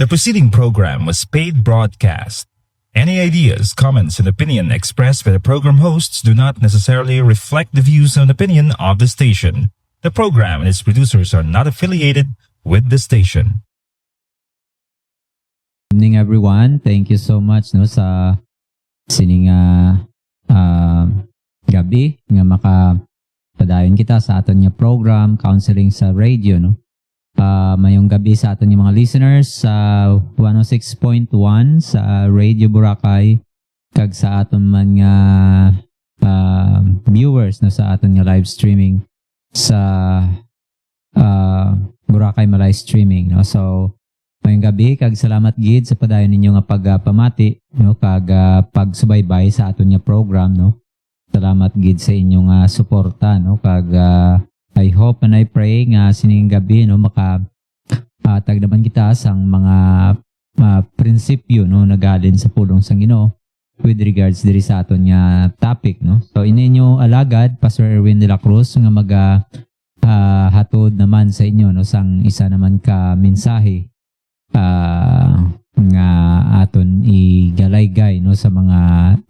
The preceding program was paid broadcast. Any ideas, comments, and opinion expressed by the program hosts do not necessarily reflect the views and opinion of the station. The program and its producers are not affiliated with the station. Good evening everyone. Thank you so much sa sining gabi nga makapadayon kita sa aton nga program counseling sa radio mayong gabi sa aton nga mga listeners sa 106.1 sa Radio Boracay kag sa aton man nga viewers sa aton nga live streaming sa Boracay live streaming so mayong gabi kag salamat gid sa padayon ninyo nga pagpamati kag pagsubaybay sa aton nga program Salamat gid sa inyong suporta kag I hope and I pray nga sining gabi makatag naman kita sang mga prinsipyo nagalin sa pulong sang Ginoo with regards diri sa aton nga topic So ininyo alagad Pastor Erwin de la Cruz nga hatod naman sa inyo sang isa naman ka mensahe nga aton igalaygay sa mga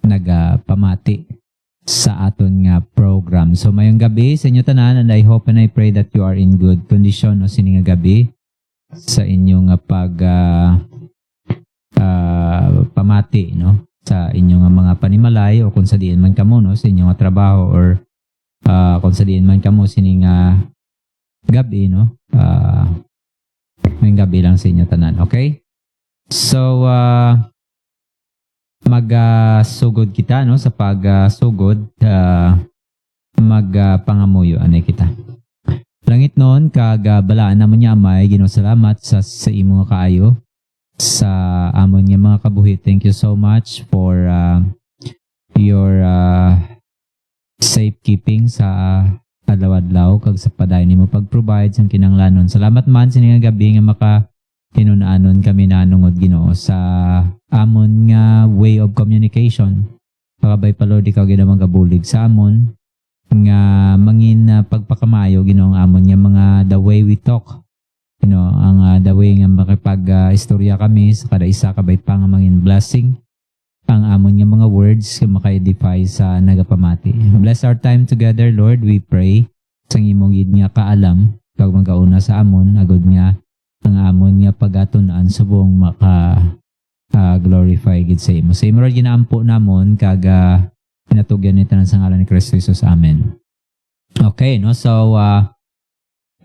nagapamati sa aton nga program. So mayong gabi sa inyo tanan and I hope and I pray that you are in good condition sining nga gabi sa inyong pamati sa inyong mga panimalay o kung sa diin man kamo sa inyong trabaho or kung sa diin man kamo sining gabi mayong gabi lang sa inyo tanan. Okay? So magsugod kita sa pagsugod magpangamuyo anay kita. Langit noon kag balaan namon niya amay Ginoo salamat sa imo nga kaayo sa amon nga mga kabuhi. Thank you so much for your safekeeping sa adlaw-adlaw kag sa padayon nimo pag-provide sang kinahanglanon. Salamat man sa nga gabi nga hinunaanon kami nanungod Ginoo sa amon nga way of communication. Pakabay pa Lord ikaw ginamang gabulig sa amon nga mangin pagpakamayo Ginoo ang amon nga mga the way we talk. Ang the way nga makipag-istorya kami sa kada isa kabay pa nga mangin blessing ang amon nga mga words nga maka-edify sa nagapamati. Bless our time together Lord, we pray sang imong gid nga kaalam kag magauna sa amon agud nga ang amon nga pagatunan subong glorify gid sa imo. Sa imo ra ginaampo namon kag pinatugyan ni tanan sa ngalan ni Kristo Jesus. Amen. Okay, so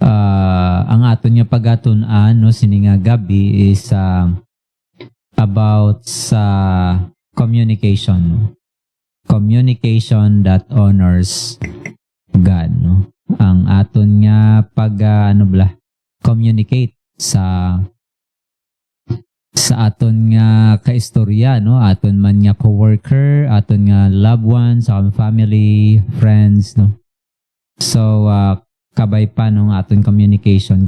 ang aton nga pagatunan sining nga gabi is about sa communication. Communication that honors God. Ang aton nga communicate sa aton nga kaistorya aton man nga coworker, aton nga loved ones, family, friends So kabay pa aton communication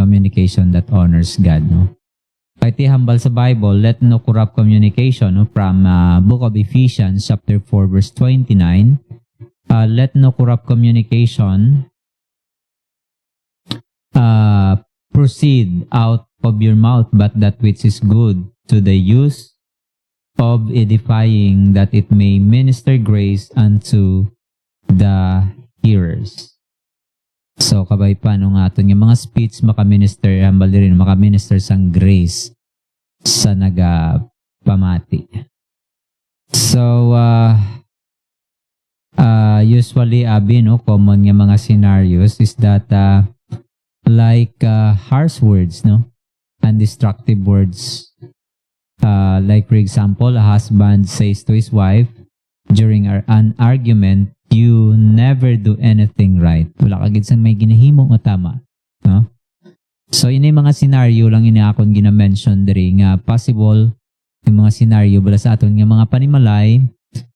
that honors God Kay ti hambal sa Bible, let no corrupt communication from book of Ephesians chapter 4 verse 29. Let no corrupt communication proceed out of your mouth, but that which is good to the use of edifying, that it may minister grace unto the hearers. So kabay pa aton nga mga speech makaminister hambal rin makaminister sang grace sa nagapamati. So usually common nga mga scenarios is that like harsh words and destructive words. Like for example, a husband says to his wife during an argument, you never do anything right. Wala ka gid sang may ginahimo nga tama. So ini mga scenario lang ini akon gina-mention diri nga possible yung mga scenario bala sa aton nga mga panimalay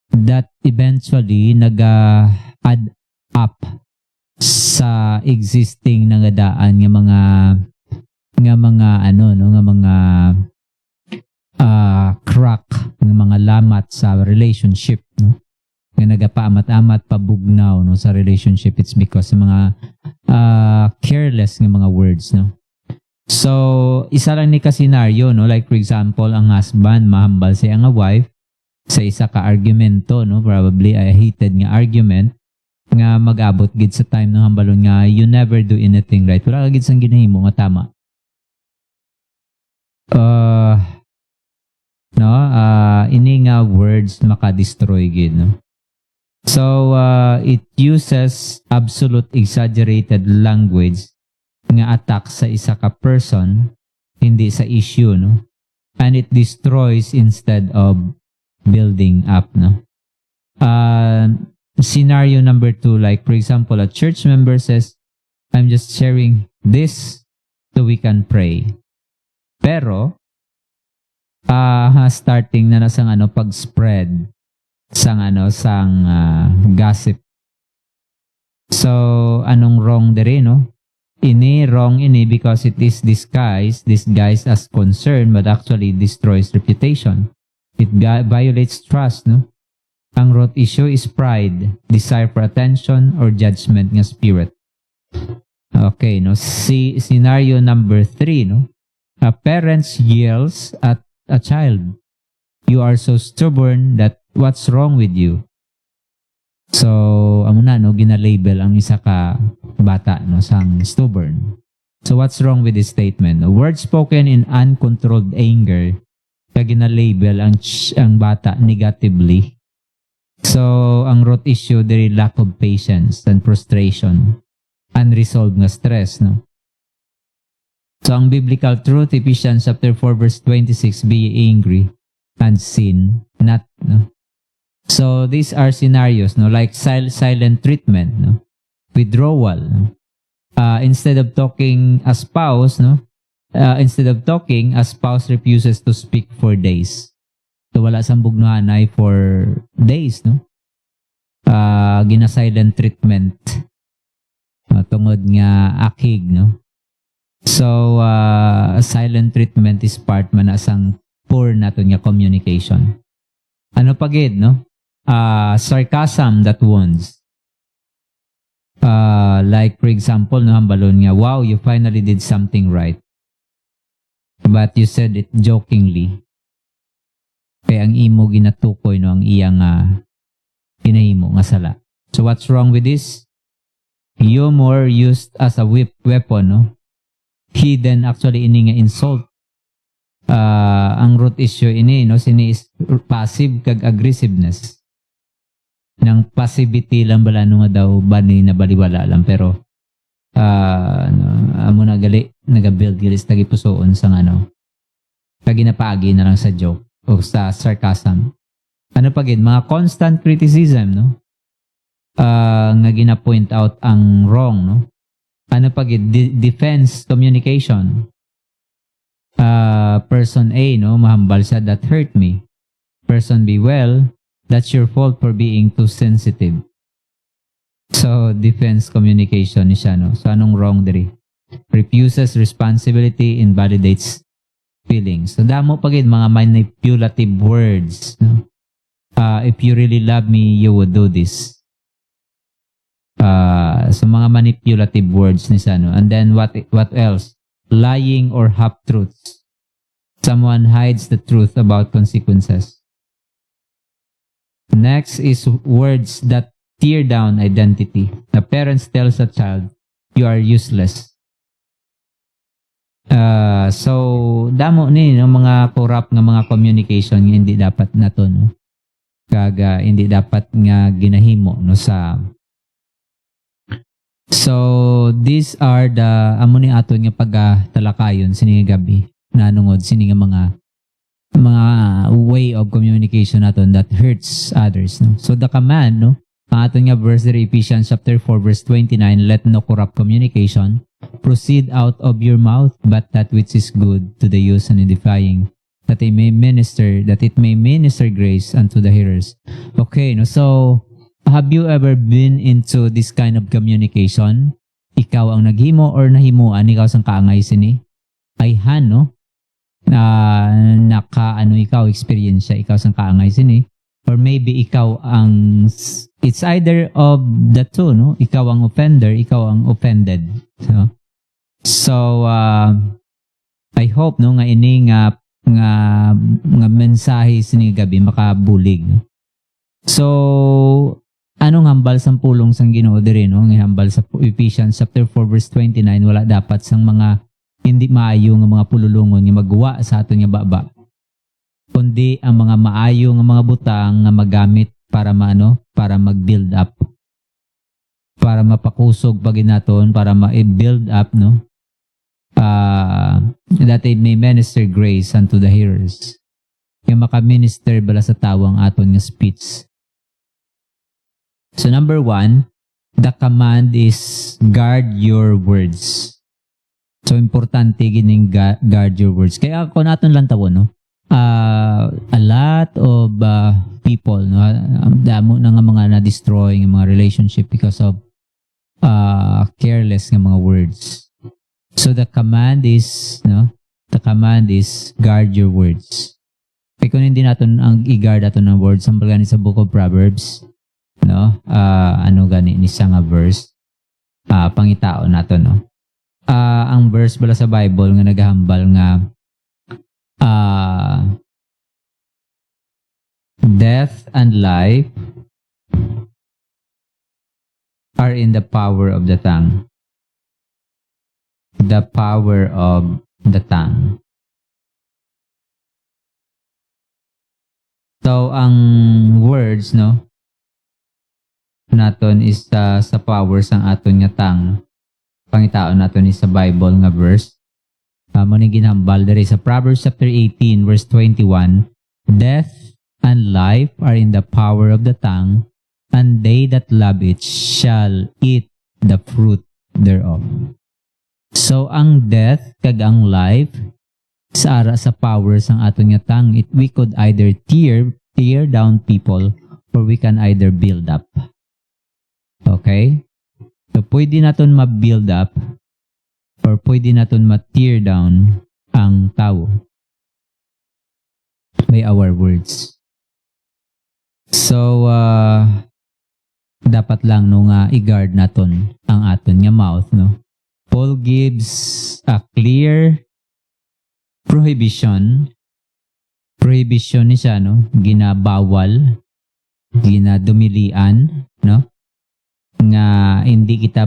that eventually nag-add up sa existing nangadaan nga mga crack ng mga lamat sa relationship nga nagapaamat-amat pabugnaw sa relationship. It's because sa mga careless nga mga words So, isa lang ni ka scenario, no? Like for example, ang husband mahambal siya nga wife sa isa ka argumento, no? Probably a heated nga argument nga mag-abot gid sa time ng hambalon nga you never do anything right. Wala ka gid sang ginahimo nga tama. Ini nga words maka-destroy gid, no? So, it uses absolute exaggerated language nga attack sa isa ka person, hindi sa issue, no? And it destroys instead of building up, no? Scenario number 2, like for example, a church member says, I'm just sharing this so we can pray. Pero, starting na sang pag-spread sang gossip. So, anong wrong dere, no? Wrong because it is disguised as concern but actually destroys reputation. It violates trust, no? Ang root issue is pride, desire for attention, or judgment nga spirit. Okay, no? Scenario number 3, no? A parent yells at a child, "You are so stubborn that what's wrong with you?" So, gina-label ang isa ka bata, no, sang stubborn. So, what's wrong with this statement? Words spoken in uncontrolled anger, gina-label ang bata negatively. So, ang root issue, there is lack of patience and frustration, unresolved na stress, no? So, ang biblical truth, Ephesians chapter 4 verse 26, be angry and sin not, no? So, these are scenarios, no, like silent treatment, no, withdrawal. No? Instead of talking, a spouse refuses to speak for days. So, wala sang bugnuhanay for days, no? Gina-silent treatment. Tungod nga akig, no? So, silent treatment is part man asang poor nato nga communication. Ano pagid, no? Sarcasm that wounds. Like for example, no, hambalon nga, wow, you finally did something right. But you said it jokingly. Kaya ang imo ginatukoy, no, ang iyang hinahimo nga sala. So what's wrong with this? Humor used as a weapon, no? Hidden actually ini nga insult. Ang root issue ini, no, sini is passive kag aggressiveness. Nang passivity lang bala nga daw bani na baliwala lang, pero amo na gali naga-build gilis tagi pusoon sang tagi napagi na lang sa joke o sa sarcasm. Ano pagid mga constant criticism, no? Nga gina-point out ang wrong, no? Ano pagid defense communication. Person A, no, mahambal siya, that hurt me. Person B, well, that's your fault for being too sensitive. So, defense communication ni siya, no? So, anong wrong diri? Refuses responsibility, invalidates feelings. So, damo pagid mga manipulative words, no? If you really love me, you would do this. So, mga manipulative words ni siya, no? And then, what else? Lying or half-truths. Someone hides the truth about consequences. Next is words that tear down identity. The parents tells a child, you are useless. So, damo ni, no, mga corrupt nga mga communication nga hindi dapat nato, no? Hindi dapat nga ginahimo, no, sa. So, these are the amo ni aton nga pagtalakayon sini gabi nanungod sini nga mga way of communication naton that hurts others, no? So, the command, no, ang aton nga verse there, Ephesians chapter 4 verse 29, let no corrupt communication proceed out of your mouth, but that which is good to the use and edifying, that it may minister grace unto the hearers. Okay, no? So, have you ever been into this kind of communication? Ikaw ang naghimo or nahimuan, ikaw sang kaangay sini? Ayhan, no? Ikaw experience siya, ikaw sang kaangay sini? Or maybe ikaw ang, it's either of the two, no? Ikaw ang offender, ikaw ang offended. So I hope no nga ini nga mensahe sini gabi makabulig. No? So anong hambal sang pulong sang Ginoo diri no? Nga hambal sa Ephesians chapter 4 verse 29 wala dapat sang mga hindi maayo nga mga pululungon nga magwa sa aton nga baba. Kundi ang mga maayo nga mga butang nga magamit para para mag-build up. Para mapakusog pagin naton, para ma-build up no. That it may minister grace unto the hearers. Yung maka-minister bala sa tawang aton nga speech. So number 1, the command is guard your words. So importante gining guard your words. Kaya ako naton lang tawon no. A lot of people no, damo na nga mga na-destroy ng mga relationship because of careless nga mga words. So the command is guard your words. Kaya kung hindi natin ang i-guard ato ng words, ang gani sa Book of Proverbs, no? Ano gani ni sa nga verse, pangitao nato no. Ang verse bala sa Bible nga naghahambal nga death and life are in the power of the tongue. The power of the tongue. So, ang words, no, naton is sa power sang aton nga tongue. Pangitaon naton is sa Bible nga verse. Mo ni ginhambal diri sa Proverbs chapter 18 verse 21, death and life are in the power of the tongue, and they that love it shall eat the fruit thereof. So ang death kag ang life sa power sang aton nga tongue, we could either tear down people or we can either build up. Okay? So pwede naton ma-build up or pwede naton ma-tear down ang tao by our words. So, dapat lang no nga i-guard naton ang aton nga mouth, no? Paul gives a clear prohibition ni siya, no? Ginabawal, ginadumilian, no? Nga hindi kita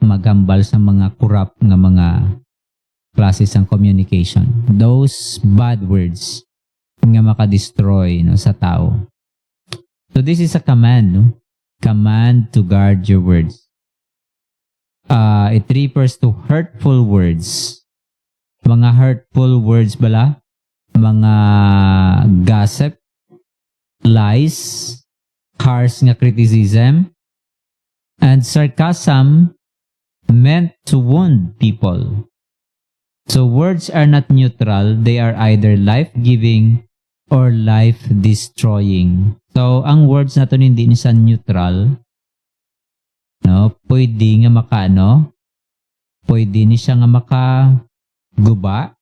maghambal sa mga corrupt nga mga classes ng communication. Those bad words nga makadestroy no, sa tao. So this is a command, no? Command to guard your words. It refers to hurtful words. Mga hurtful words bala, mga gossip, lies, harsh nga criticism, and sarcasm meant to wound people. So words are not neutral. They are either life-giving or life-destroying. So ang words natin hindi nisa neutral. No, pwede nga pwede ni siya nga makaguba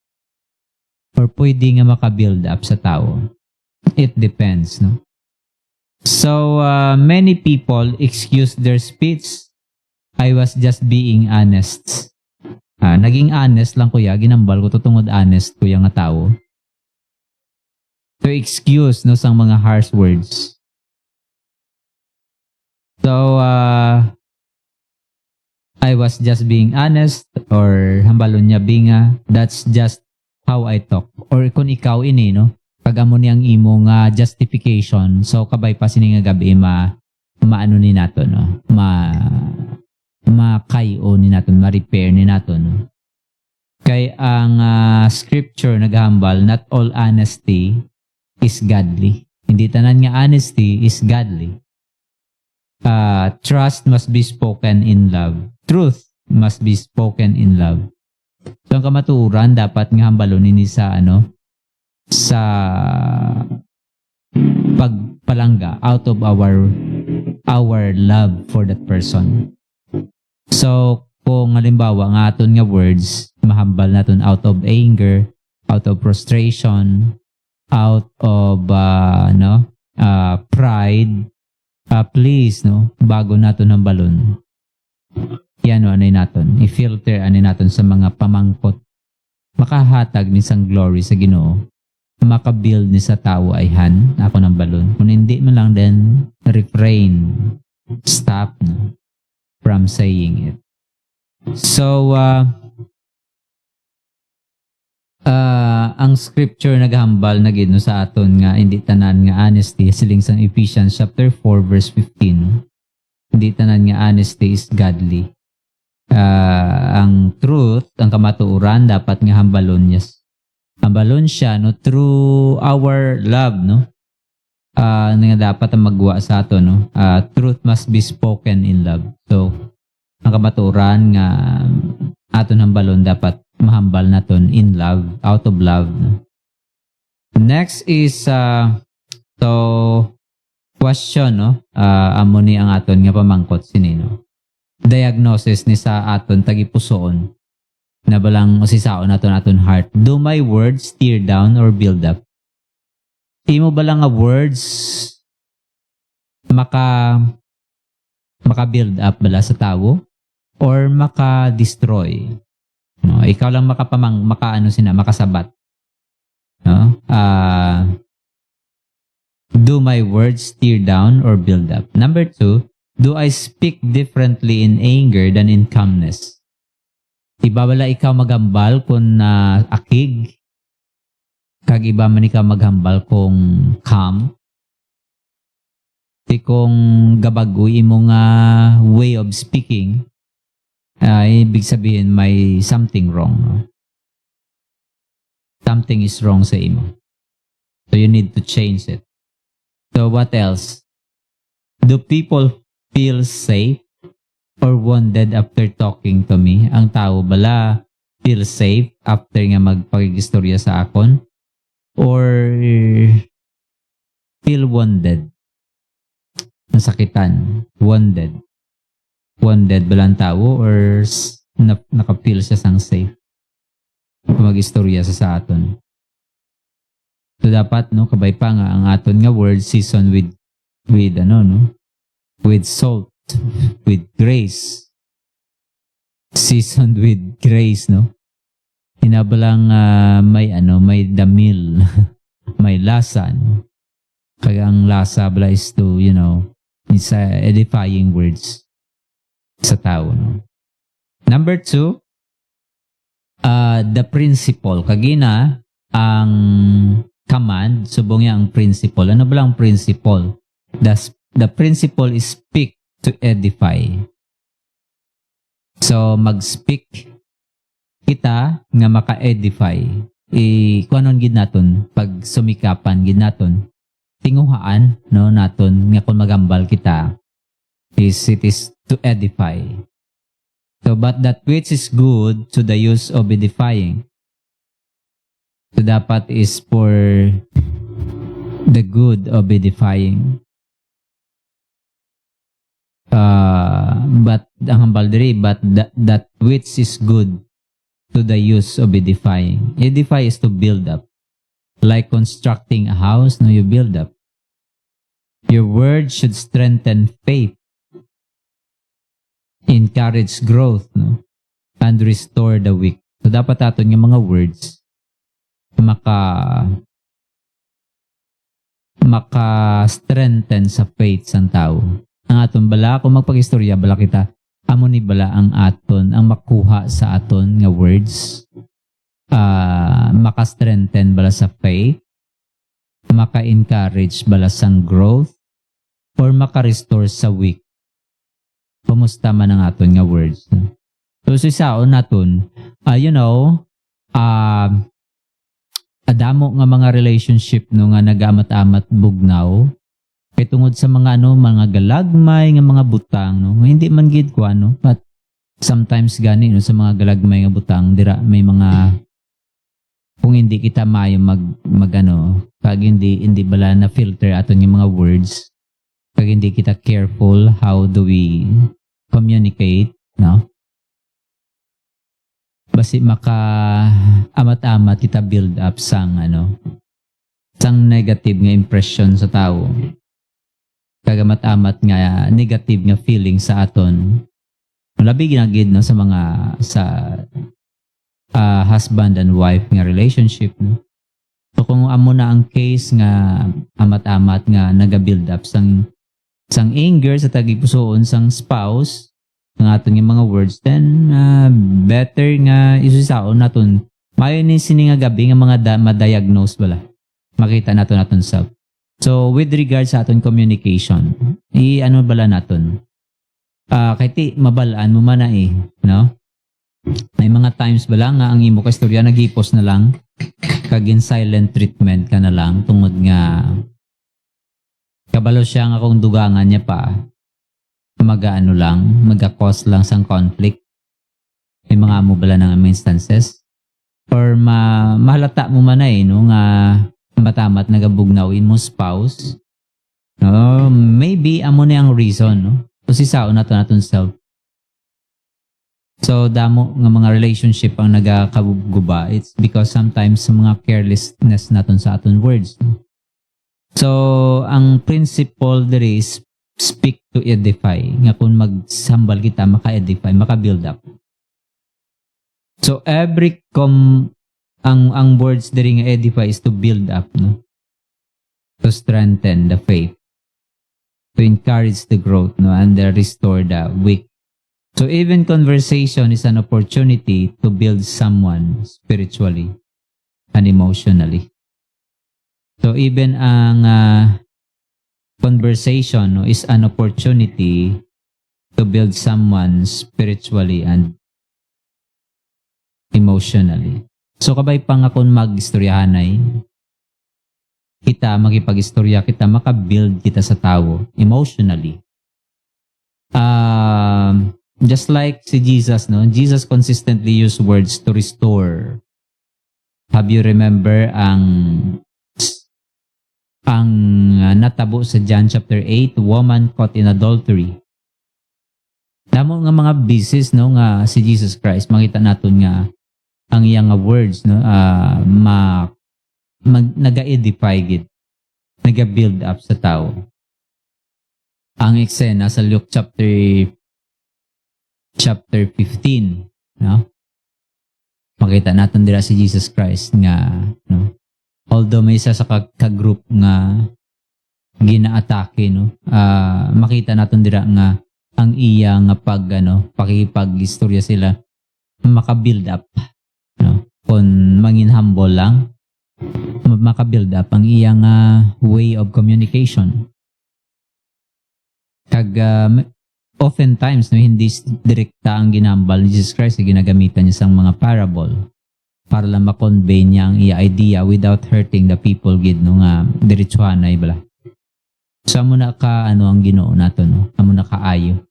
or pwede nga maka-build up sa tao. It depends, no? So, many people excuse their speech. I was just being honest. Naging honest lang kuya. Ginambal ko tutungod honest kuya nga tao. To excuse no sang mga harsh words. So, I was just being honest or hambalon niya binga. That's just how I talk. Or kung ikaw ini, no? Pag amo niyang imo nga justification, so kabay pa sini nga gabi maano ni nato no, makayo ni naton, ma-repair ni naton. No? Kay ang scripture naghambal, not all honesty is godly. Hindi tanan nga honesty is godly. Trust must be spoken in love. Truth must be spoken in love. So ang kamaturan dapat nga hambalon ni sa sa pagpalangga out of our love for that person. So kung halimbawa nga aton nga words mahambal naton out of anger, out of frustration, out of pride, please no, bago naton hambalon yan anay naton i-filter anay naton sa mga pamangkot makahatag ni sang glory sa Ginoo, makabuild ni sa tao ay ako ng balon. Kung hindi man lang then refrain, stop no, from saying it. So, ang scripture naghambal na gid no sa aton nga hindi tanan nga honesty siling sang Ephesians chapter 4 verse 15 no? Hindi tanan nga honesty is godly. Ang truth, ang kamatuoran dapat nga hambalon siya no through our love no. Nga dapat ang magwa sa ato no. Truth must be spoken in love. So ang kamatuoran nga aton hambalon dapat mahambal naton in love, out of love. No? Next is question no. Amo ni ang aton nga pamangkot sinino. Diagnosis ni sa aton tagipusoon na balang sisaon aton heart. Do my words tear down or build up? Imo balang nga words maka build up bala sa tawo or maka destroy? No, ikaw lang makasabat. No? Do my words tear down or build up? Number 2, do I speak differently in anger than in calmness? Iba bala ikaw magambal kung akig? Kag iba man ikaw maghambal kung calm? Kung gabagoy imo nga way of speaking, ibig sabihin may something wrong. No? Something is wrong sa imo. So you need to change it. So what else? Do people feel safe or wounded after talking to me? Ang tao bala feel safe after nga magpakigistorya sa akon? Or feel wounded? Nasakitan? Wounded? Wounded ba lang tao or nakapil siya sang safe mag-istorya sa aton. So dapat no kabay pa nga ang aton nga word season with with salt, with grace. Seasoned with grace no. Hinabalang may damil, may lasa no. Kaya ang lasa bala is to is edifying words sa tao. No? Number 2, the principle. Kagina, ang command, subong niya ang principle. Ano ba lang principle? The principle is speak to edify. So, mag-speak kita nga maka-edify. Kung anon gid naton, pag sumikapan gid naton, tinguhaan no naton nga kung magambal kita it is to edify. So but that which is good to the use of edifying. So dapat is for the good of edifying. But ang hambal diri, but that which is good to the use of edifying. Edify is to build up. Like constructing a house, no, you build up. Your word should strengthen faith, encourage growth, no, and restore the weak. So dapat aton yung mga words maka-strengthen sa faith sang tao. Ang aton bala kung magpag-istorya bala kita, amo ni bala ang aton ang makuha sa aton nga words. Maka-strengthen bala sa faith, maka-encourage bala sang growth, or maka-restore sa weak. Kumusta man ang aton nga words. So sa isaon naton, adamo nga mga relationship no nga nagamat-amat bugnaw kay tungod sa mga mga galagmay nga mga butang no, hindi man gid ko but sometimes gani no sa mga galagmay nga butang dira may mga kung hindi kita maayo pag hindi bala na filter aton yung mga words, pag hindi kita careful how do we communicate, no? Basi amat-amat kita build up sang negative nga impression sa tao. Kagamat-amat nga negative nga feeling sa aton. Labi ginagid no sa husband and wife nga relationship, no? So kung amo na ang case nga amat-amat nga naga-build up sang anger sa tagipusoon sang spouse ng aton nga mga words, then better nga isusaon naton mayo ni sini nga gabi nga mga ma-diagnose bala, makita naton self. So with regards sa aton communication, ano bala naton, kay ti mabalaan mo man na no? May mga times bala nga ang imo ka istorya nagipos na lang kagin silent treatment ka na lang tungod nga kabalo siya nga kung dugangan niya pa mag-ano lang, mag-cause lang sang conflict. May mga amo bala ng instances or mahalata mo man no nga matamat nagabugnawin mo spouse, no? Maybe amo na ang reason, no? So sisaon naton self. So damo nga mga relationship ang nagakaguba, it's because sometimes sa mga carelessness naton sa aton words, no? So ang principle there is speak to edify, nga kung magsambal kita maka-edify, maka-build up. So every ang words diri nga edify is to build up, no? To strengthen the faith, to encourage the growth, no, and restore the weak. So even conversation is an opportunity to build someone spiritually and emotionally. So even ang conversation, no, is an opportunity to build someone spiritually and emotionally. So kabay pa nga kung mag-istoryahanay, kita magipag-istorya, kita maka-build kita sa tao emotionally. Just like si Jesus, no? Jesus consistently used words to restore. Have you remember ang natabo sa John chapter 8, woman caught in adultery. Damo nga mga bisis, no, nga si Jesus Christ, makita naton nga ang iyang words, no, naga-edify gid, naga-build up sa tao. Ang eksena sa Luke chapter 15, no? Makita natin dira si Jesus Christ nga, no, although may isa sa ka-group nga gina-atake, no, makita natin dira nga ang iya nga pakipag-istorya sila maka-build up, no? Kung mangin humble lang, maka-build up ang iya nga way of communication. Oftentimes, no, hindi direkta ang ginambal ni Jesus Christ, ginagamitan niya sang mga parable para lang ma-convey niya ang idea without hurting the people gid, no, nga diretsuhan na ibala. So amo na ka ang Ginoo nato, no, amo na kaayo.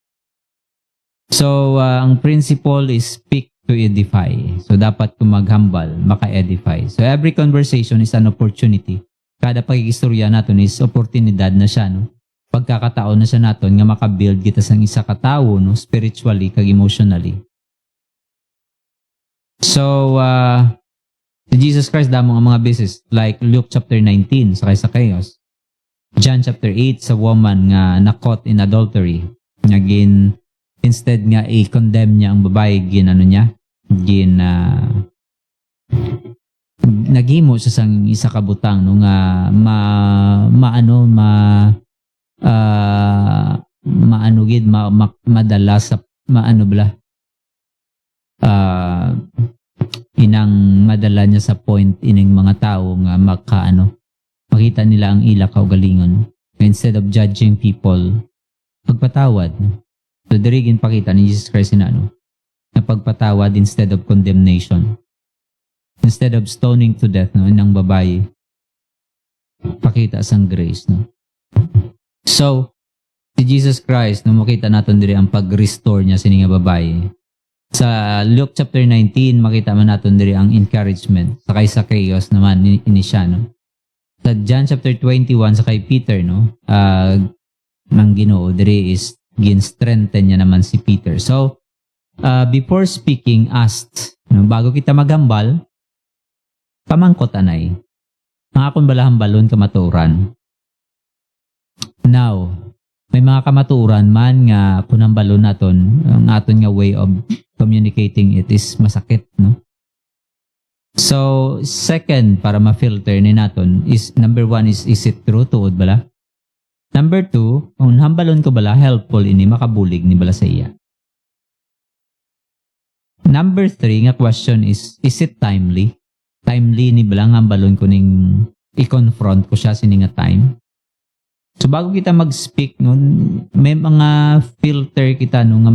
So ang principle is speak to edify. So dapat kung maghambal, maka-edify. So every conversation is an opportunity. Kada pagkikistorya naton is oportunidad na siya, no, pagkakataon na siya naton nga maka-build kita sang isa ka tawo, no, spiritually kag emotionally. So si Jesus Christ damo ang mga beses like Luke chapter 19 sa Zacchaeus, John chapter 8 sa woman nga na-caught in adultery, nga instead nga i-condemn niya ang babae, nagimo siya sang isa ka butang, no, nga madala sa inang madala niya sa point ining mga tao nga makita nila ang ila kaugalingon. Instead of judging people, pagpatawad. So dirigin pakita ni Jesus Christ na pagpatawad instead of condemnation. Instead of stoning to death, no, inang babae, pakita sang grace, no. So si Jesus Christ, no, makita natin diri ang pag-restore niya sini nga babae. Sa Luke chapter 19, makita man natin diri ang encouragement sa kay Zacchaeus naman ini siya, no. Sa John chapter 21 sa kay Peter, no, ng Ginoo diri is gin-strengthen niya naman si Peter. So before speaking, asked, no, bago kita maghambal, pamangkot anay. Ang akon balahang balon kamaturan. Now, may mga kamaturan man nga kunang balon naton, ang aton nga way of communicating it is masakit, no? So, second, para ma-filter ni naton, is number 1 is it true? Tuod bala? Number 2, kung hambalon ko bala, helpful ini, makabulig ni bala sa iya. Number 3 nga question is it timely? Timely ni bala nga hambalon ko ning i-confront ko siya sini nga time. So bago kita mag-speak nun, may mga filter kita no nga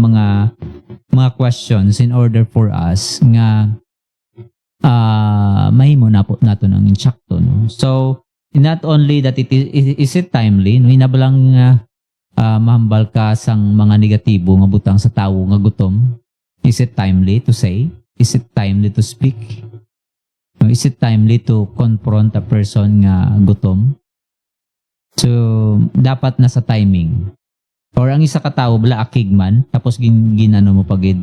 mga questions in order for us nga mahimo na po nato ng insakto no. So not only that is it timely no, inabalang mahambal ka sang mga negatibo nga butang sa tawo nga gutom. Is it timely to say? Is it timely to speak? No, is it timely to confront a person nga gutom? So, dapat nasa timing. Or ang isa ka tao, bala akigman, tapos ginano mo pagid,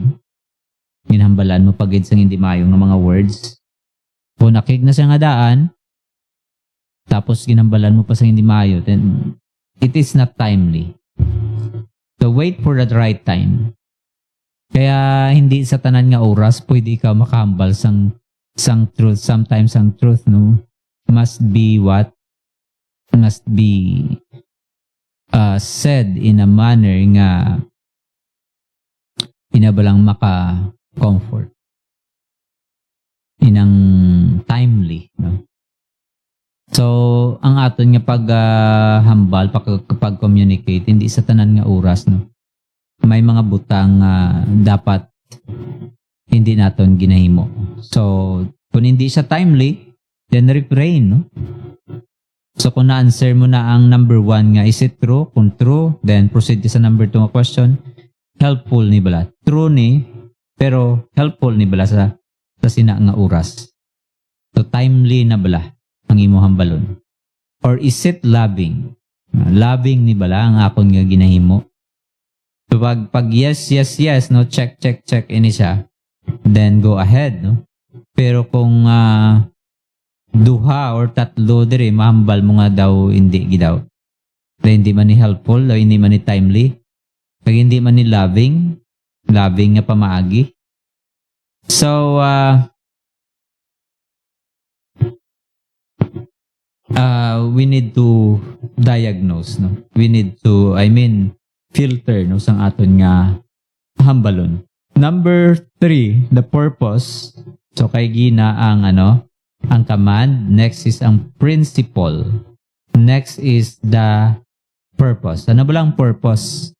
ginhambalan mo pagid sa hindi mayong ng mga words. Kung nakig na siya nga daan, tapos ginhambalan mo pa sa hindi mayo, then it is not timely. So, wait for the right time. Kaya hindi sa tanan nga oras, pwede ikaw makahambal sang truth. Sometimes ang truth, no, must be what? Must be said in a manner nga inabalang maka-comfort. Inang timely. No? So, ang aton nga paghambal, pag-communicate, hindi sa tanan nga oras. No? May mga butang dapat hindi naton ginahimo. So, kung hindi siya timely, then refrain. No? So, kung na-answer mo na ang number 1 nga, is it true? Kung true, then proceed sa number 2 nga question. Helpful ni bala. True ni, pero helpful ni bala sa sina nga oras. So, timely na bala ang imo hambalon. Or is it loving? Loving ni bala ang akon nga ginahimo. So, pag yes, no, check, ini siya, then go ahead, no? Pero kung duha or tatlo diri mahambal mo nga daw hindi gidaw. Dahil hindi man ni helpful o hindi man ni timely. Pag hindi man ni loving nga pamaagi. So we need to diagnose, no. We need to filter no sang aton nga hambalon. Number 3, the purpose. So kay gina ang ang command, next is ang principle, next is the purpose. Ano ba lang purpose?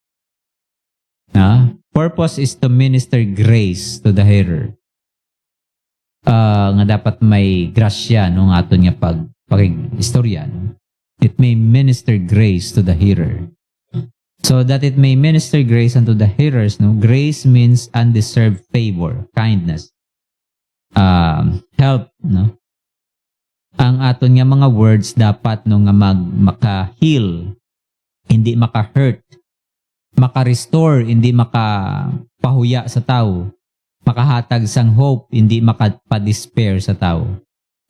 Purpose is to minister grace to the hearer. Nga dapat may grasya no nga aton nga pag-istorya. No? It may minister grace to the hearer. So that it may minister grace unto the hearers, no? Grace means undeserved favor, kindness, help, no? Ang aton nga mga words dapat no nga maka-heal, hindi maka-hurt, maka-restore, hindi maka-pahuya sa tao, makahatag sang hope, hindi maka-despair sa tao.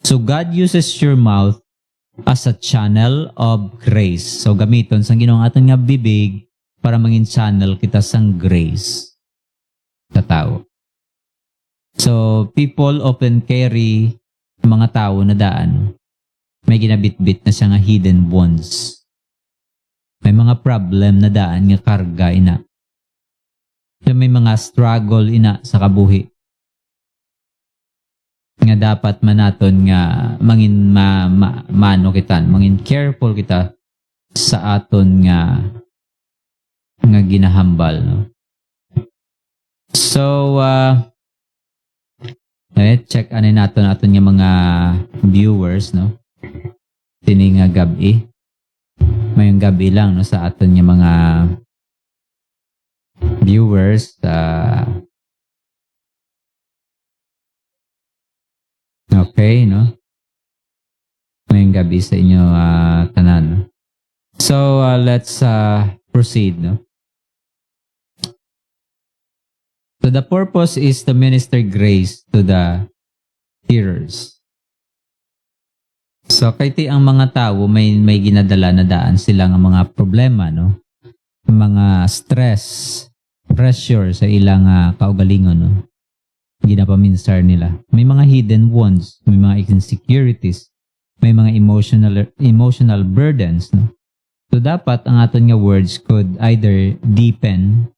So God uses your mouth as a channel of grace. So gamiton sang Ginoong aton nga bibig para mangin channel kita sang grace sa tao. So people often carry mga tao na daan, may ginabitbit na siya nga hidden bonds. May mga problem na daan nga karga ina. So, may mga struggle ina sa kabuhi. Nga dapat manaton nga mangin mano kita, mangin careful kita sa aton nga ginahambal. No? So, check naton nga mga viewers, no? Tini nga gabi. Mayong gabi lang no sa aton nga mga viewers. Okay, no? Mayong gabi sa inyo tanan. No? So, let's proceed, no? So the purpose is to minister grace to the hearers. So kay ang mga tao may ginadala na daan sila nga mga problema, no? Mga stress, pressure sa ilang kaugalingon, no? ginapaminsar nila. May mga hidden wounds, may mga insecurities, may mga emotional burdens, no? So dapat ang aton nga words could either deepen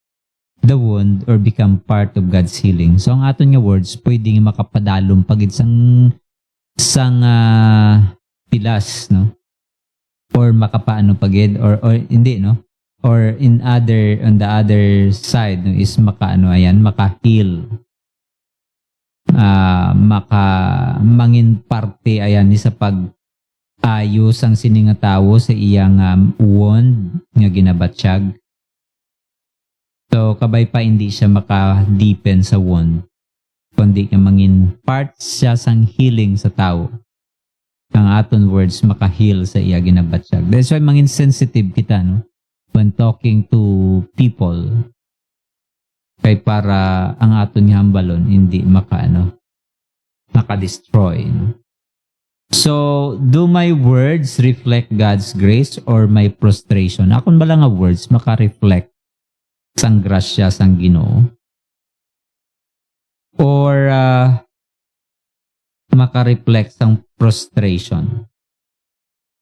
the wound or become part of God's healing. So ang aton nga words pwedeng makapadalom pagid sang pilas, no? Or makapaano pagid or hindi, no? Or on the other side, no, is maka-heal. Mangin parte ayan ni sa ayos ang sininga tawo sa iyang wound nga ginabatsyag. So kabay pa hindi siya maka-deepen sa wound, kundi nga mangin part siya sang healing sa tao. Ang aton words maka-heal sa iya ginabatsyag. That's why mangin sensitive kita, no, when talking to people. Kay para ang aton nga hambalon hindi maka-destroy, no? So, do my words reflect God's grace or my frustration? Akon bala nga words maka-reflect sang grasya sang Ginoo? Or maka-reflect sang frustration?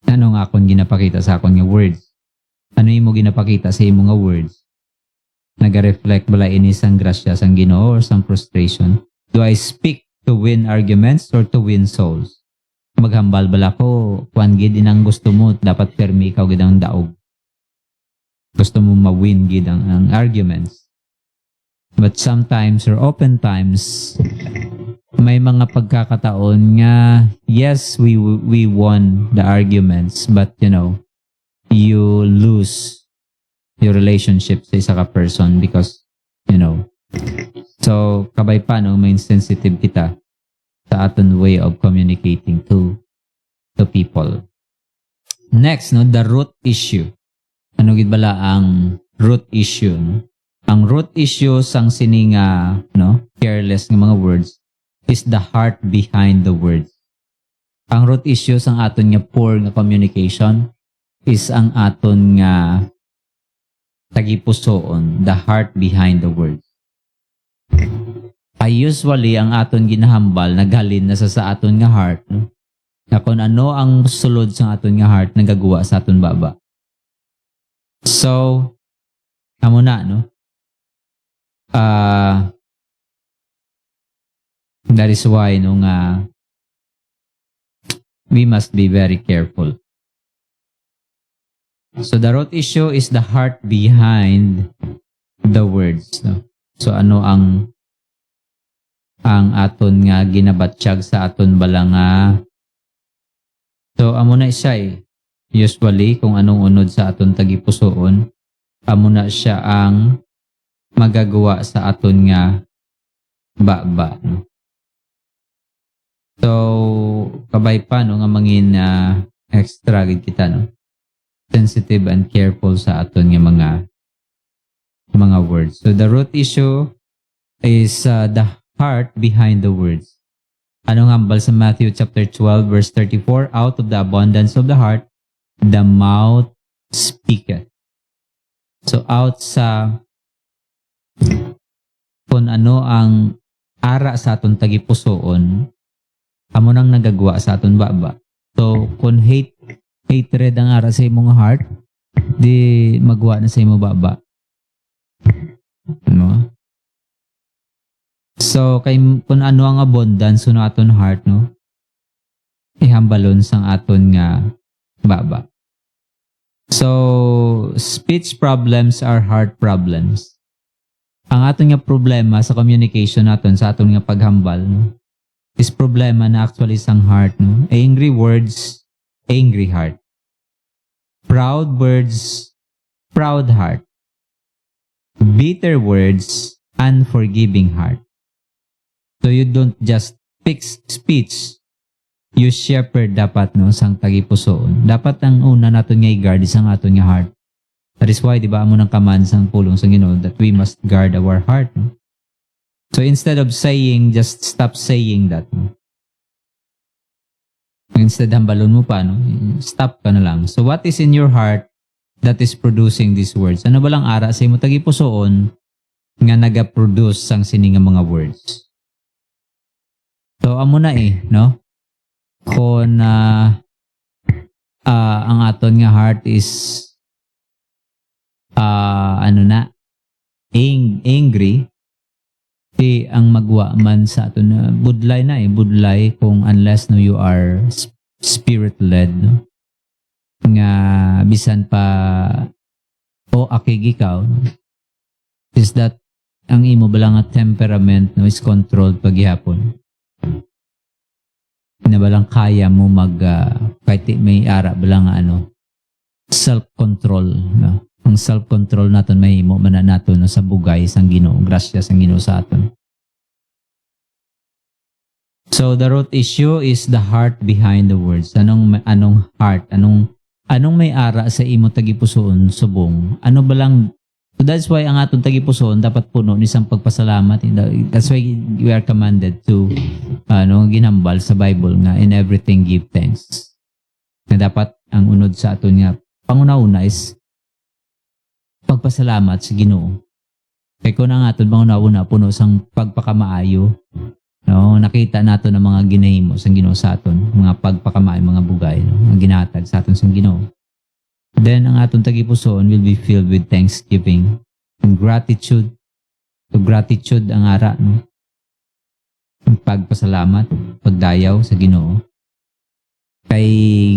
Ano nga akon ginapakita sa akon nga words? Ano imo ginapakita sa imo nga words? Naga-reflect bala ini sang grasya sang Ginoo or sang frustration? Do I speak to win arguments or to win souls? Maghambal bala ko, kuan gid inang gusto mo, dapat permi ikaw gid ang daog. Gusto mo ma-win gid ang arguments. But sometimes or oftentimes, may mga pagkakataon nga, yes, we won the arguments, but you lose your relationship sa isa ka person because, so kabay pa, no, may sensitive kita sa aton way of communicating to people. Next, no, the root issue. Ano gid bala ang root issue, no? Ang root issue sang sininga, careless nga mga words is the heart behind the words. Ang root issue sang aton nga poor nga communication is ang aton nga tagipusoon, the heart behind the words. Usually ang aton ginahambal naghalin na sa aton nga heart, no? Na kung ano ang sulod sa aton nga heart nagagawa sa aton baba. So amo na, no? That is why we must be very careful. So the root issue is the heart behind the words, no? So ano ang aton nga ginabatsyag sa aton bala nga. So amo na siya usually kung anong unod sa aton tagipusoon, amo na siya ang magagawa sa aton nga baba, no? So kabay pa, no, nga mangin extra gid kita, no, sensitive and careful sa aton nga mga words. So the root issue is the heart behind the words. Anong hambal sa Matthew chapter 12 verse 34? Out of the abundance of the heart, the mouth speaketh. So out sa kung ano ang ara sa aton tagipusoon, amo nang nagagawa sa aton baba. So kung hatred ang ara sa imong heart, di magwa na sa imong baba. No? So, kung ano ang abundance sa aton heart, no, ihambalon sang aton nga baba. So, speech problems are heart problems. Ang aton nga problema sa communication naton, sa aton nga paghambal, no, is problema na actually sang heart, no. Angry words, angry heart. Proud words, proud heart. Bitter words, unforgiving heart. So you don't just fix speech, you shepherd dapat, no, sang tagipusoon. Dapat ang una naton nga i-guard isang aton nga heart. That is why, di ba, amo ng command sang pulong sang Ginoo that we must guard our heart, no? So instead of saying, just stop saying that, no? Instead hambalon mo pa, no, stop ka na lang. So what is in your heart that is producing these words? Ano ba lang ara sa imo tagipusoon nga naga-produce sang sininga mga words? So amo na no? Kung ang aton nga heart is angry, ang magwa man sa aton na budlay na budlay kung unless no you are spirit led, no? Nga bisan pa o akigikaw, no? Is that ang imo bala nga temperament no is controlled paghihapon. Na balang kaya mo kahit may ara bala nga self-control, no? Ang self-control naton mahimo man naton no, sa bugay sang Ginoo, grasya sang Ginoo sa aton. So the root issue is the heart behind the words. Anong heart? Anong may ara sa imo tagipusoon subong? Ano balang, so that's why ang atong tagipusoon dapat puno ni sang pagpasalamat. That's why we are commanded to ginhambal sa Bible nga in everything give thanks. Na dapat ang unod sa aton nga panguna-una is pagpasalamat sa Ginoo. Kaya kung ang aton panguna-una puno sang pagpakamaayo, no, nakita nato ng mga ginahimo sang Ginoo sa aton, mga pagpakamaayo, mga bugay, no, ang ginatag sa aton sang Ginoo. Then ang aton tagipusoon will be filled with thanksgiving and gratitude. So gratitude ang ara, no? Ang pagpasalamat, pagdayaw sa Ginoo. Kay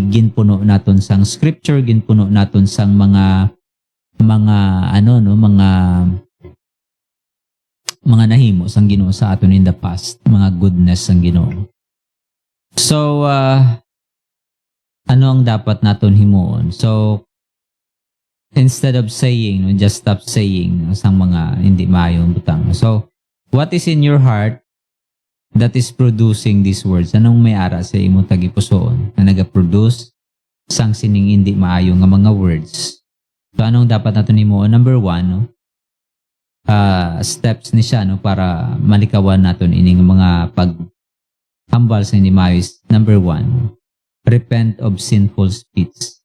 ginpuno naton sang scripture, ginpuno naton sang mga nahimo sang Ginoo sa aton in the past, mga goodness sang Ginoo. So ano ang dapat naton himuon? So instead of saying, no, just stop saying, no, sang mga hindi maayong butang. So what is in your heart that is producing these words? Anong may ara sa imo tagipusoon na nagaproduce sang sining hindi maayo nga mga words? So anong dapat natin himuon? Number 1, no? Steps ni siya, no, para malikawan natin ining mga paghambal sa hindi maayo. Number 1, repent of sinful speech.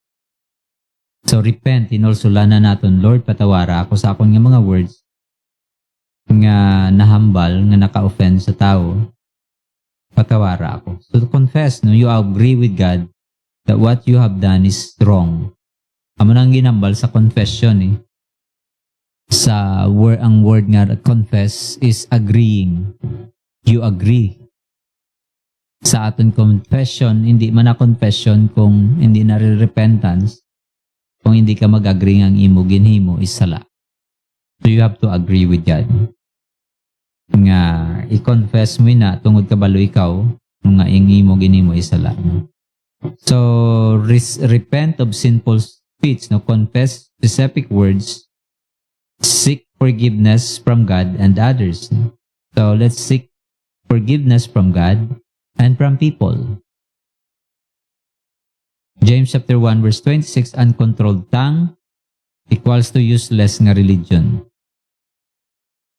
So repent, inulsulanan natin, Lord, patawara ako sa akong nga mga words nga nahambal, nga naka-offend sa tao. Patawara ako. So to confess, no, you agree with God that what you have done is wrong. Amo nang ginambal sa confession ang word nga confess is agreeing. You agree. Sa aton confession, hindi man na confession kung hindi na repentance, kung hindi ka mag-agree ang imo ginhimo is sala. So you have to agree with God. Nga i-confess mo na tungod kabalo ikaw nga ang imo ginhimo is sala. So repent of sinful speech, no, confess specific words, seek forgiveness from God and others. So let's seek forgiveness from God and from people. James chapter 1 verse 26, uncontrolled tongue equals to useless nga religion.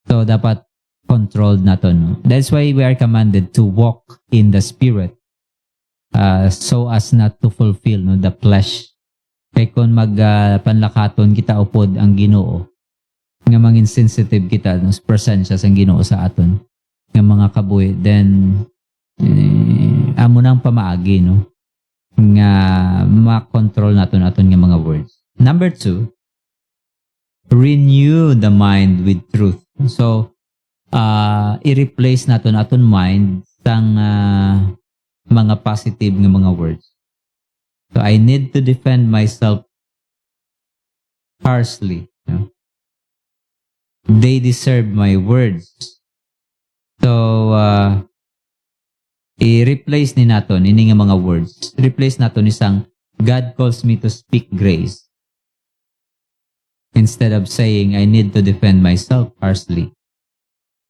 So dapat controlled nato, no? That's why we are commanded to walk in the spirit, so as not to fulfill, no, the flesh. Kaya kung panlakaton kita upod ang Ginoo, nga mangin sensitive kita no, sa presensya sang Ginoo sa aton, nga mga kabuhi, then amo nang pamaagi, no, nga ma-control naton nga mga words. Number 2, renew the mind with truth. So i-replace naton aton mind sang mga positive nga mga words. So I need to defend myself harshly. No? They deserve my words. So i-replace ni naton ini nga mga words. Replace naton isang God calls me to speak grace. Instead of saying I need to defend myself harshly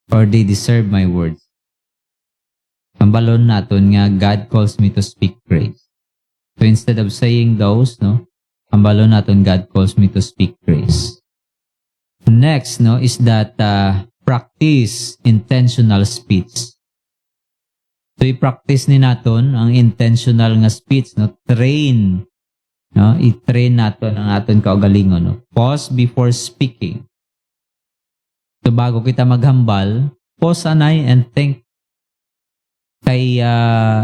or they deserve my words. Ambalon naton nga God calls me to speak grace. So instead of saying those, no, ambalon naton God calls me to speak grace. Next, no, is that practice intentional speech. So i-practice ni naton ang intentional nga speech, no, train, no, i-train naton ang aton kaugalingon, no. Pause before speaking. So bago kita maghambal, pause anay and think Kay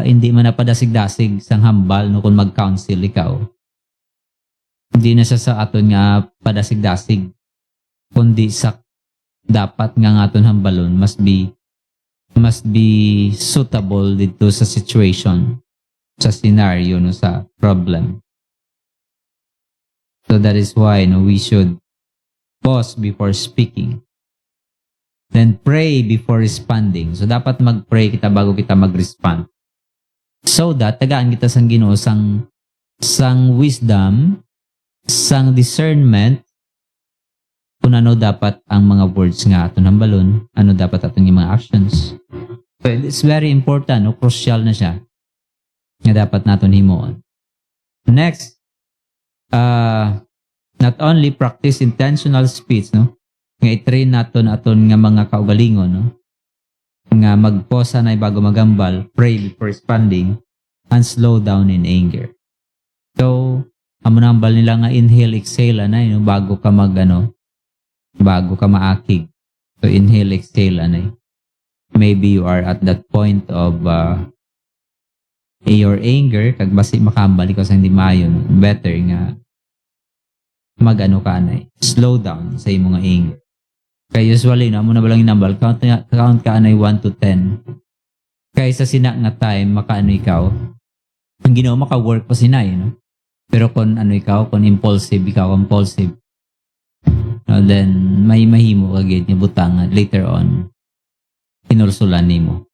hindi man napadasig-dasig sang hambal no kung mag-counsel ikaw. Hindi na siya sa aton nga padasig-dasig, kundi sa dapat nga aton hambalon must be suitable dito sa situation, sa scenario, no, sa problem. So that is why no, we should pause before speaking. Then pray before responding. So dapat mag-pray kita bago kita mag-respond. So that tagaan kita sang Ginoo sang wisdom, sang discernment kung ano dapat ang mga words nga aton hambalon, ano dapat aton yung mga actions. So it's very important, no? Crucial na siya nga dapat naton himuon. Next, not only practice intentional speech, no? Nga i-train naton aton nga mga kaugalingon, no? Nga magposa na bago magambal, pray before responding, and slow down in anger. So, amo nambal nila nga inhale, exhale, anay, no? Bago ka bago ka maakig. So, inhale, exhale, anay. Maybe you are at that point of your anger, kag basi makambal, ikaw sa hindi mayon, better nga mag-ano ka, anay. Slow down sa imong anger. Kaya usually, no, amo na balang inambal, count ka, anay, 1 to 10. Kaya sa sina nga time, makaano ikaw, ang Ginoo maka-work pa sinay, no? Pero kung ano ikaw, kung ikaw compulsive, no, then may mahimo kagid nga butang later on inulsulan nimo.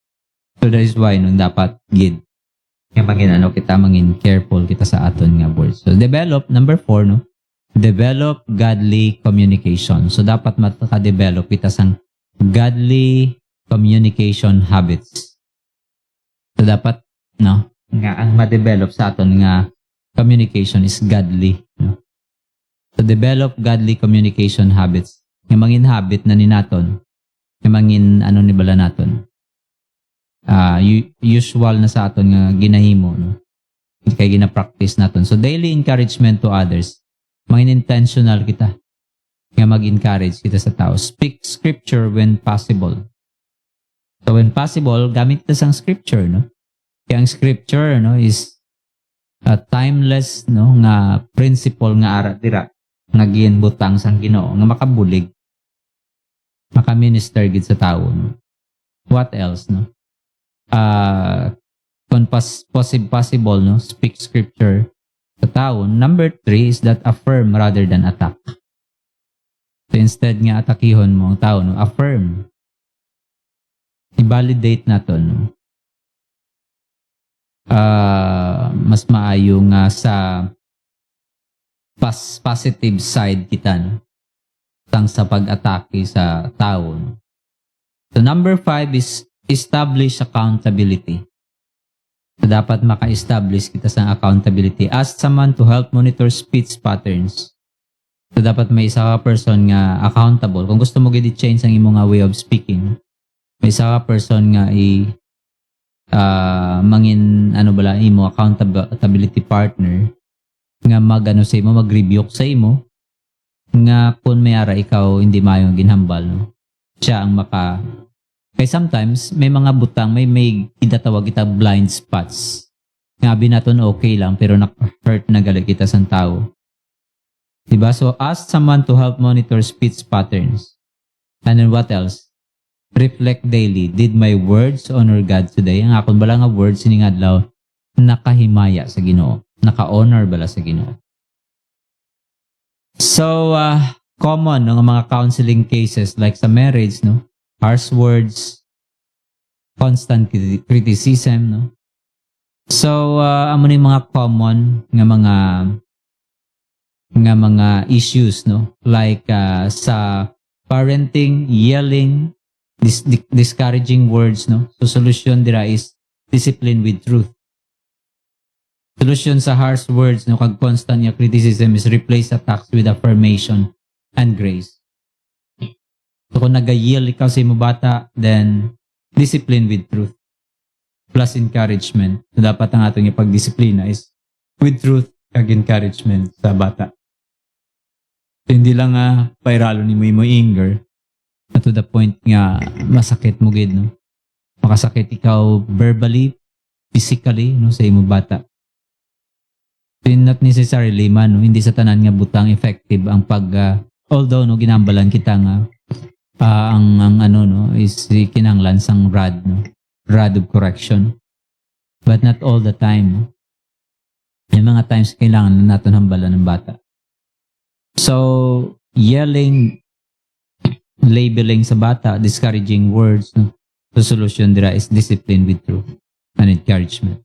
So that is why no, dapat gid nga mangin careful kita sa aton nga words. So number 4, no, develop godly communication. So dapat maka-develop kita sang godly communication habits. So dapat no nga ang ma-develop sa aton nga communication is godly, no? So develop godly communication habits. Yung mangin habit na ni naton, yung mangin ano ni bala naton. Usual na sa aton nga ginahimo, no? Kay gina-practice naton. So daily encouragement to others. Mangin intentional kita nga mag-encourage kita sa tao. Speak scripture when possible. So when possible, gamit kita sang scripture, no? Kaya ang scripture, no, is a timeless, no, nga principle nga ara dira nga ginbutang sang Ginoo nga makabulig, maka-minister gid sa tawo, no? What else, no? Kung possible, no, speak scripture sa tawo. Number 3 is that affirm rather than attack. So instead nga atakihon mo ang tao, no, affirm. I-validate naton, no? Mas maayo nga sa positive side kita, no? Tang sa pag-atake sa tao, no? So number 5 is establish accountability. So dapat maka-establish kita sa accountability. Ask someone to help monitor speech patterns. So dapat may isa ka person nga accountable. Kung gusto mo gid change ang imong way of speaking, may isa ka person nga mangin ano bala imo accountability partner nga magano sa imo, mag-rebuke sa imo nga kung may ara ikaw hindi mayong ginhambal, no? Siya ang kay sometimes may mga butang may idatawag kita blind spots nga binaton okay lang pero hurt na gali kita sa tao, diba? So ask someone to help monitor speech patterns. And then what else? Reflect daily. Did my words honor God today? Ang akon bala nga words sining adlaw nakahimaya sa Ginoo, naka-honor bala sa Ginoo. So common ng mga counseling cases like sa marriage, no, harsh words, constant criticism, no. So amo ni mga common nga mga issues, no, like sa parenting, yelling, discouraging words, no? So solution dira is discipline with truth. Solution sa harsh words, no, kag constant nga criticism is replace attacks with affirmation and grace. So kung nag-yell ikaw sa imo bata, then discipline with truth plus encouragement. So dapat ang atong ipagdisiplina is with truth kag encouragement sa bata. So, hindi lang pairalo ni mo anger to the point nga masakit mo gid, no? makasakit ikaw verbally, physically, no, sa imo bata. Not necessarily man, no, hindi sa tanan nga butang effective ang although no ginambalan kita nga ang ano no is kinahanglan sang rod, no, rod of correction, but not all the time, no. May mga times kailangan na natin hambalan ng bata. So yelling, labeling sa bata, discouraging words, no, the solution dira is discipline with truth and encouragement.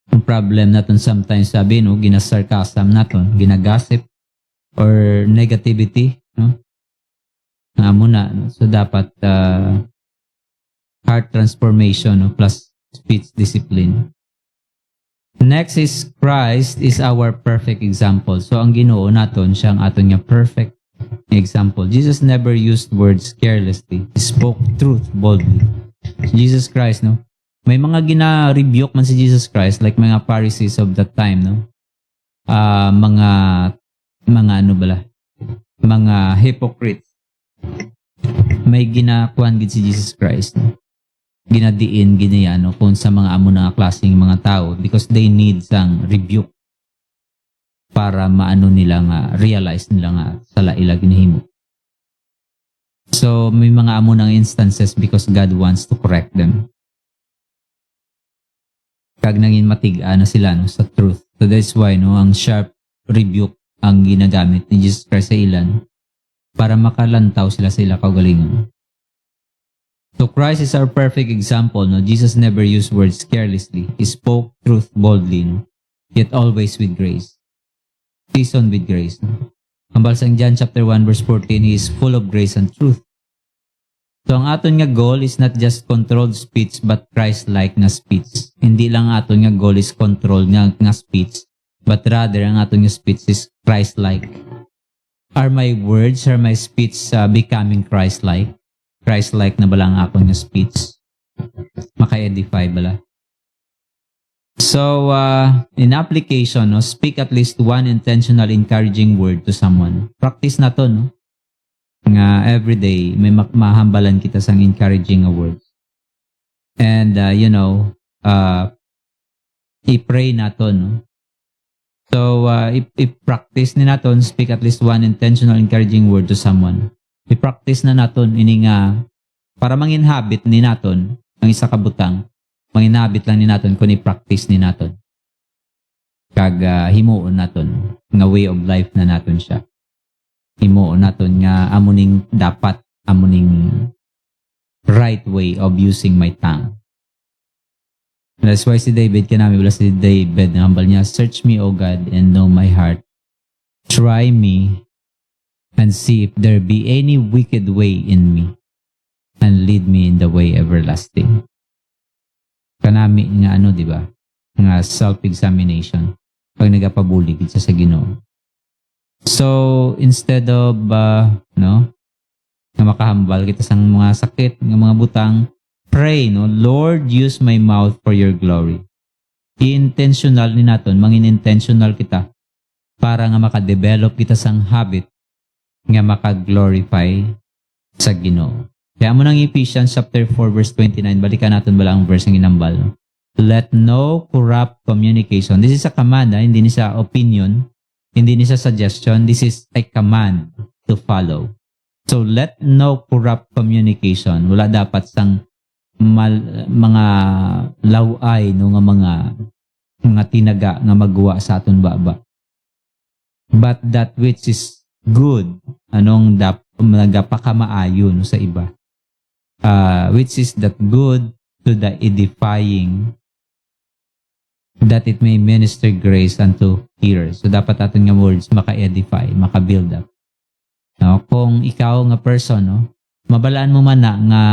Ang problem natin sometimes, sabi, no, ginasarcasm natin, ginagossip, or negativity, no? Nga muna, no? So, dapat heart transformation, no? Plus speech discipline. Next is Christ is our perfect example. So, ang Ginoo naton, siyang aton nga perfect example. Jesus never used words carelessly. He spoke truth boldly. Jesus Christ, no? May mga gina-rebuke man si Jesus Christ, like mga Pharisees of that time, no? Mga ano bala? Mga hypocrites. May ginakuan gid si Jesus Christ, no? Ginadiin, ginayano, kung sa mga amo na klaseng mga tao because they need sang rebuke para maano nila nga, realize nila nga sala ila ginahimo. So, may mga amo ng instances because God wants to correct them. Kag nangin matiga na sila, no, sa truth. So that's why, no, ang sharp rebuke ang ginagamit ni Jesus Christ sa ilan para makalantaw sila sa ila kaugalingon. So Christ is our perfect example, no. Jesus never used words carelessly. He spoke truth boldly, no, yet always with grace. Seasoned with grace, no. Ang balsang John chapter 1 verse 14, He is full of grace and truth. So ang aton nga goal is not just controlled speech but Christ-like nga speech. Hindi lang aton nga goal is controlled nga speech, but rather ang aton nga speech is Christ-like. Are my words, are my speech becoming Christ-like? Christ-like na bala ang aton nga speech? Maka-edify bala. So in application, no, speak at least one intentional encouraging word to someone. Practice na to, no? Nga everyday may mahambalan kita sang encouraging words. And i-pray naton, no? So i-practice ni naton, speak at least one intentional encouraging word to someone. I-practice na naton ini nga para manginhabit ni naton ang isa ka butang. Manginhabit lang ni naton kung i-practice ni naton. Kag himuon naton nga way of life na naton siya. Himuon naton nga amuning dapat, amuning right way of using my tongue. That's why si David, kanami wala si David, hambal niya, search me, O God, and know my heart. Try me and see if there be any wicked way in me and lead me in the way everlasting. Kanami nga di ba? Nga self-examination. Pag nagapabulig sa Ginoo. So, instead of, na makahambal kita sa mga sakit, ng mga butang, pray, no? Lord, use my mouth for your glory. I-intentional ni naton, mangin-intentional kita para nga makadevelop kita sang habit nga makaglorify sa Ginoo. Kaya mo ng Ephesians chapter 4 verse 29, balikan natin bala ang verse ng inambal. No? Let no corrupt communication. This is a command, hindi ni sa opinion. Hindi ni sa suggestion, this is a command to follow. So let no corrupt communication. Wala dapat sang mga laway no nga mga tinaga nga magwa sa aton baba. But that which is good, anong nagapakamaayo no, sa iba. Which is that good to the edifying, that it may minister grace unto hearers. So, dapat aton nga words maka-edify, maka-build up. No? Kung ikaw nga person, no, mabalaan mo man na nga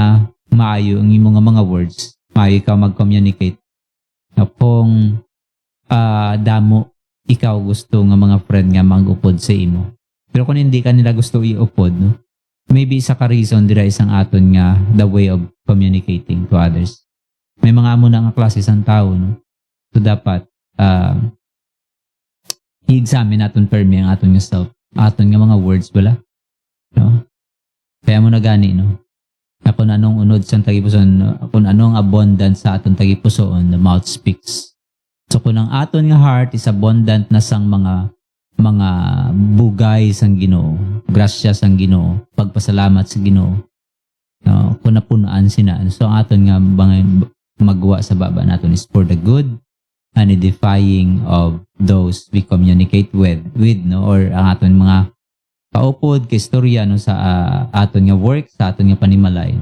maayo ang imong mga words, maayo ikaw mag-communicate. No? Kung damo, ikaw gusto nga mga friend nga mag-upod sa imo. Pero kung hindi ka nila gusto i-upod, no, maybe isa ka reason dira isang aton nga the way of communicating to others. May mga amo na nga klase sang tao, no? So, dapat i-examine natin permi ang aton nga self, aton nga mga words bala. No? Kaya mo na gani, no? Kung anong unod sa tagipuson, kung anong abundant sa aton tagipuson, the mouth speaks. So kung ang aton nga heart is abundant na sang mga bugay sang Ginoo, grasya sang Ginoo, pagpasalamat sa Ginoo, no, kung napunaan sina, so ang aton nga magwa sa baba naton is for the good and edifying of those we communicate with, no, or ang aton mga kaupod, kaistorya, no, sa aton nga work, sa aton nga panimalay.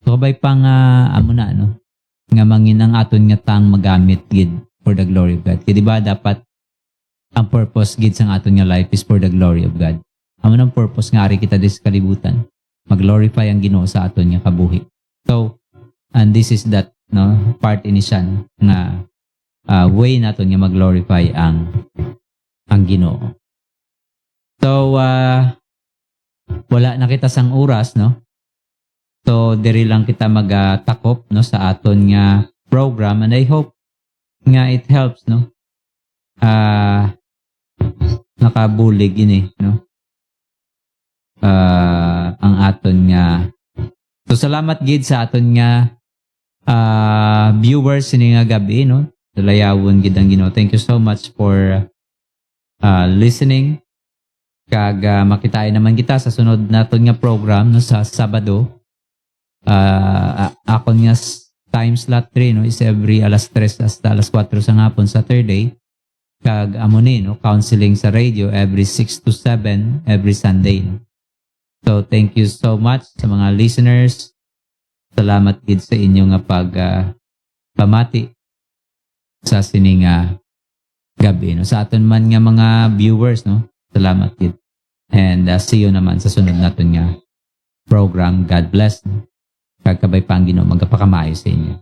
So kabay pa nga amo na, no, nga mangin ang aton nga tang magamit gid for the glory of God. Kaya diba dapat ang purpose gid sang aton nga life is for the glory of God. Amo nang purpose nga ari kita dis kalibutan, mag-glorify ang Ginoo sa aton nga kabuhi. So, and this is that, no, part ini siya nga way naton nga mag-glorify ang Ginoo. So, wala na kita sang oras, no? So, diri lang kita magtakop, no, sa aton nga program, and I hope nga it helps, no? Nakabulig ini, no? Ang aton nga. So, salamat gid sa aton nga viewers ini nga gabi, no? Dalayawon gid ang Ginoo. Thank you so much for listening. Kag makitain naman kita sa sunod naton nga program, no, sa Sabado. Akon nga time slot 3, no, is every alas 3 hasta alas 4 sa hapon Saturday. Kag amo ni, no, counseling sa radio every 6 to 7 every Sunday, no? So thank you so much sa mga listeners. Salamat gid sa inyo nga pamati sa sining gabi, no, sa aton man nga mga viewers, no. Salamat gid. And see you naman sa sunod naton nga program. God bless. Kagkabay pang Ginoo magpakamayo sa inyo.